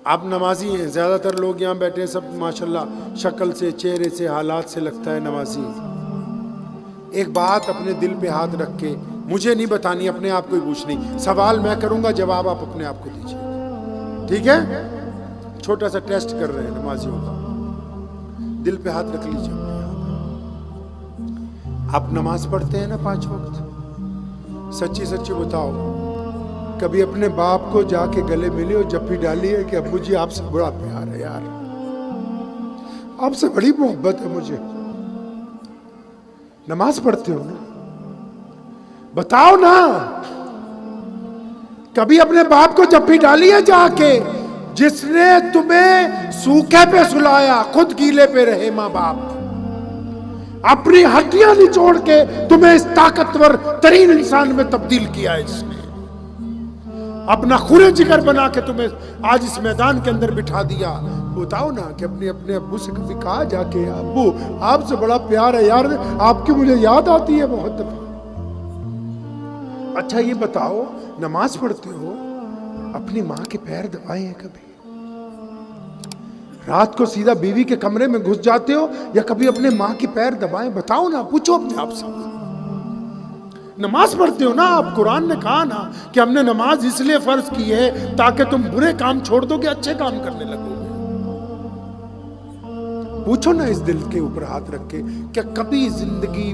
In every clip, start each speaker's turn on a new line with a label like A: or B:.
A: آپ نمازی ہیں، زیادہ تر لوگ یہاں بیٹھے ہیں سب ماشاءاللہ شکل سے، چہرے سے، حالات سے لگتا ہے نمازی ہیں۔ ایک بات اپنے دل پہ ہاتھ رکھ کے، مجھے نہیں بتانی، اپنے آپ کو ہی پوچھنی، سوال میں کروں گا، جواب آپ اپنے آپ کو دیجیے، ٹھیک ہے؟ چھوٹا سا ٹیسٹ کر رہے ہیں نمازیوں کا، دل پہ ہاتھ رکھ لیجیے اپنے آپ۔ آپ نماز پڑھتے ہیں نا 5 وقت؟ سچی سچی بتاؤ، کبھی اپنے باپ کو جا کے گلے ملے اور جپی ڈالی ہے کہ ابو جی آپ سے بڑا پیار ہے یار، آپ سے بڑی محبت ہے مجھے؟ نماز پڑھتے ہو نا، بتاؤ نا، کبھی اپنے باپ کو جپی ڈالی ہے جا کے، جس نے تمہیں سوکھے پہ سلایا، خود گیلے پہ رہے ماں باپ، اپنی ہڈیاں نچوڑ کے تمہیں اس طاقتور ترین انسان میں تبدیل کیا ہے، اس نے اپنا خون جگر بنا کے تمہیں آج اس میدان کے اندر بٹھا دیا۔ بتاؤ نا کہ اپنے ابو سے کبھی کہا جا کے ابو آپ سے بڑا پیار ہے یار، آپ کی مجھے یاد آتی ہے بہت دفعہ؟ اچھا یہ بتاؤ، نماز پڑھتے ہو، اپنی ماں کے پیر دبائے ہیں کبھی؟ رات کو سیدھا بیوی کے کمرے میں گھس جاتے ہو یا کبھی اپنے ماں کے پیر دبائے؟ بتاؤ نا، پوچھو اپنے آپ سے۔ نماز پڑھتے ہو نا آپ، قرآن نے کہا نا کہ ہم نے نماز اس لیے فرض کی ہے تاکہ تم برے کام چھوڑ دو کہ اچھے کام کرنے لگو گے۔ پوچھو نا اس دل کے اوپر ہاتھ رکھ کے، کہ کبھی زندگی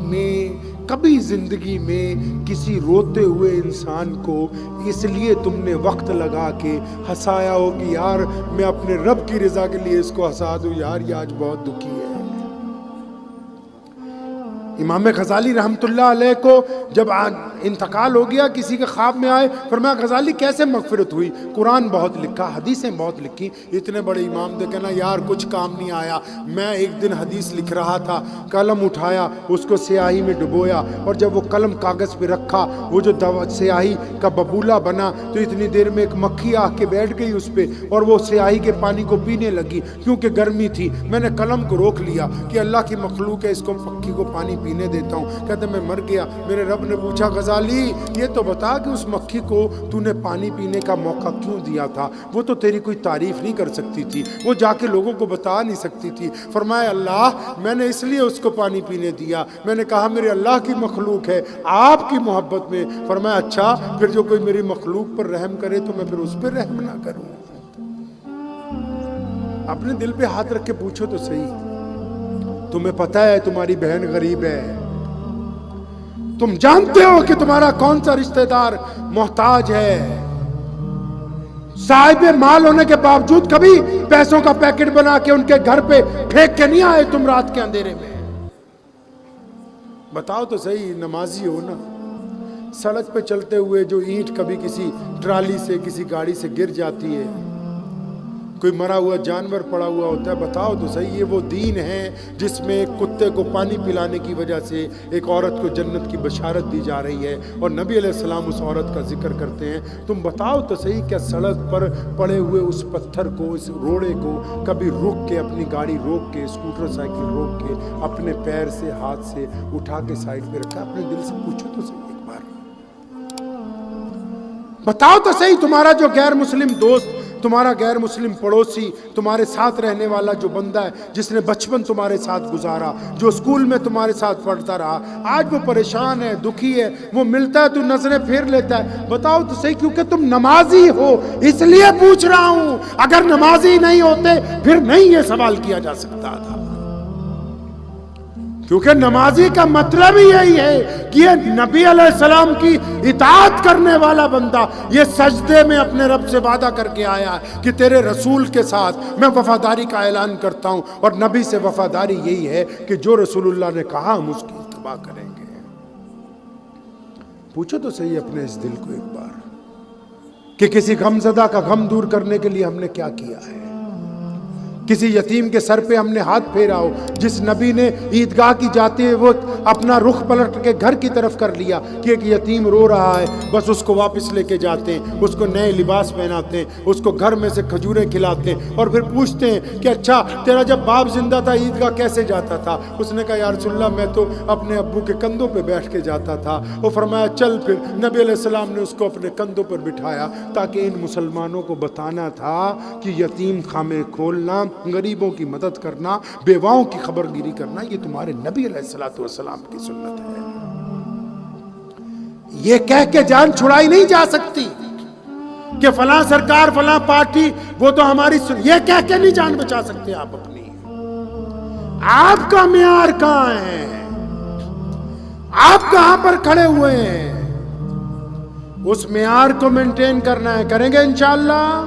A: میں کسی روتے ہوئے انسان کو اس لیے تم نے وقت لگا کے ہنسایا ہو کہ یار میں اپنے رب کی رضا کے لیے اس کو ہنسا دوں، یار یہ آج بہت دکھی ہے۔ امام غزالی رحمت اللہ علیہ کو جب انتقال ہو گیا، کسی کے خواب میں آئے، فرمایا غزالی کیسے مغفرت ہوئی؟ قرآن بہت لکھا، حدیثیں بہت لکھی، اتنے بڑے امام دے کہنا یار کچھ کام نہیں آیا، میں ایک دن حدیث لکھ رہا تھا، قلم اٹھایا، اس کو سیاہی میں ڈبویا، اور جب وہ قلم کاغذ پہ رکھا، وہ جو سیاہی کا ببولہ بنا، تو اتنی دیر میں ایک مکھی آ کے بیٹھ گئی اس پہ، اور وہ سیاہی کے پانی کو پینے لگی، کیونکہ گرمی تھی۔ میں نے قلم کو روک لیا کہ اللہ کی مخلوق ہے، اس کو مکھی کو پانی پینے دیتا ہوں۔ کہتے میں مر گیا۔ میرے رب نے پوچھا غزالی یہ تو بتا کہ اس مکھی کو تو نے پانی پینے کا موقع کیوں دیا تھا؟ وہ تو تیری کوئی تعریف نہیں کر سکتی تھی، وہ جا کے لوگوں کو بتا نہیں سکتی تھی۔ فرمایا اللہ میں نے اس لیے اس کو پانی پینے دیا، میں نے کہا میرے اللہ کی مخلوق ہے آپ کی محبت میں۔ فرمایا اچھا پھر جو کوئی میری مخلوق پر رحم کرے تو میں پھر اس پہ رحم نہ کروں؟ اپنے دل پہ ہاتھ رکھ کے پوچھو تو صحیح، تمہیں پتہ ہے تمہاری بہن غریب ہے، تم جانتے ہو کہ تمہارا کون سا رشتہ دار محتاج ہے، صاحب مال ہونے کے باوجود کبھی پیسوں کا پیکٹ بنا کے ان کے گھر پہ پھینک کے نہیں آئے تم رات کے اندھیرے میں؟ بتاؤ تو صحیح، نمازی ہو نا، سڑک پہ چلتے ہوئے جو اینٹ کبھی کسی ٹرالی سے کسی گاڑی سے گر جاتی ہے، کوئی مرا ہوا جانور پڑا ہوا ہوتا ہے، بتاؤ تو صحیح یہ وہ دین ہے جس میں ایک کتے کو پانی پلانے کی وجہ سے ایک عورت کو جنت کی بشارت دی جا رہی ہے، اور نبی علیہ السلام اس عورت کا ذکر کرتے ہیں۔ تم بتاؤ تو صحیح کیا سڑک پر پڑے ہوئے اس پتھر کو، اس روڑے کو کبھی رک کے، اپنی گاڑی روک کے، اسکوٹر سائیکل روک کے، اپنے پیر سے ہاتھ سے اٹھا کے سائڈ پہ رکھا؟ اپنے دل سے پوچھو تو صحیح ایک بار، بتاؤ تو صحیح تمہارا جو غیر مسلم دوست، تمہارا غیر مسلم پڑوسی، تمہارے ساتھ رہنے والا جو بندہ ہے جس نے بچپن تمہارے ساتھ گزارا، جو اسکول میں تمہارے ساتھ پڑھتا رہا، آج وہ پریشان ہے، دکھی ہے، وہ ملتا ہے تو نظریں پھیر لیتا ہے، بتاؤ تو صحیح کیونکہ تم نمازی ہو اس لیے پوچھ رہا ہوں، اگر نمازی نہیں ہوتے پھر نہیں یہ سوال کیا جا سکتا تھا، کیونکہ نمازی کا مطلب ہی یہی ہے کہ یہ نبی علیہ السلام کی اطاعت کرنے والا بندہ یہ سجدے میں اپنے رب سے وعدہ کر کے آیا کہ تیرے رسول کے ساتھ میں وفاداری کا اعلان کرتا ہوں، اور نبی سے وفاداری یہی ہے کہ جو رسول اللہ نے کہا ہم اس کی اتباع کریں گے۔ پوچھو تو صحیح اپنے اس دل کو ایک بار کہ کسی غم زدہ کا غم دور کرنے کے لیے ہم نے کیا کیا ہے، کسی یتیم کے سر پہ ہم نے ہاتھ پھیرا ہو، جس نبی نے عیدگاہ کی جاتے ہوئے وہ اپنا رخ پلٹ کے گھر کی طرف کر لیا کہ ایک یتیم رو رہا ہے، بس اس کو واپس لے کے جاتے ہیں، اس کو نئے لباس پہناتے ہیں، اس کو گھر میں سے کھجوریں کھلاتے ہیں، اور پھر پوچھتے ہیں کہ اچھا تیرا جب باپ زندہ تھا عیدگاہ کیسے جاتا تھا؟ اس نے کہا یا رسول اللہ میں تو اپنے ابو کے کندھوں پہ بیٹھ کے جاتا تھا۔ وہ فرمایا چل پھر، نبی علیہ السلام نے اس کو اپنے کندھوں پر بٹھایا تاکہ ان مسلمانوں کو بتانا تھا کہ یتیم خانے کھولنا، غریبوں کی مدد کرنا، بیواؤں کی خبر گیری کرنا، یہ تمہارے نبی علیہ السلام کی سنت ہے۔ یہ کہہ کے جان چھڑائی نہیں جا سکتی کہ فلاں سرکار فلاں پارٹی وہ تو ہماری یہ کہہ کے نہیں جان بچا سکتے آپ اپنی۔ آپ کا معیار کہاں ہے؟ آپ کہاں پر کھڑے ہوئے ہیں؟ اس معیار کو مینٹین کرنا ہے، کریں گے انشاءاللہ۔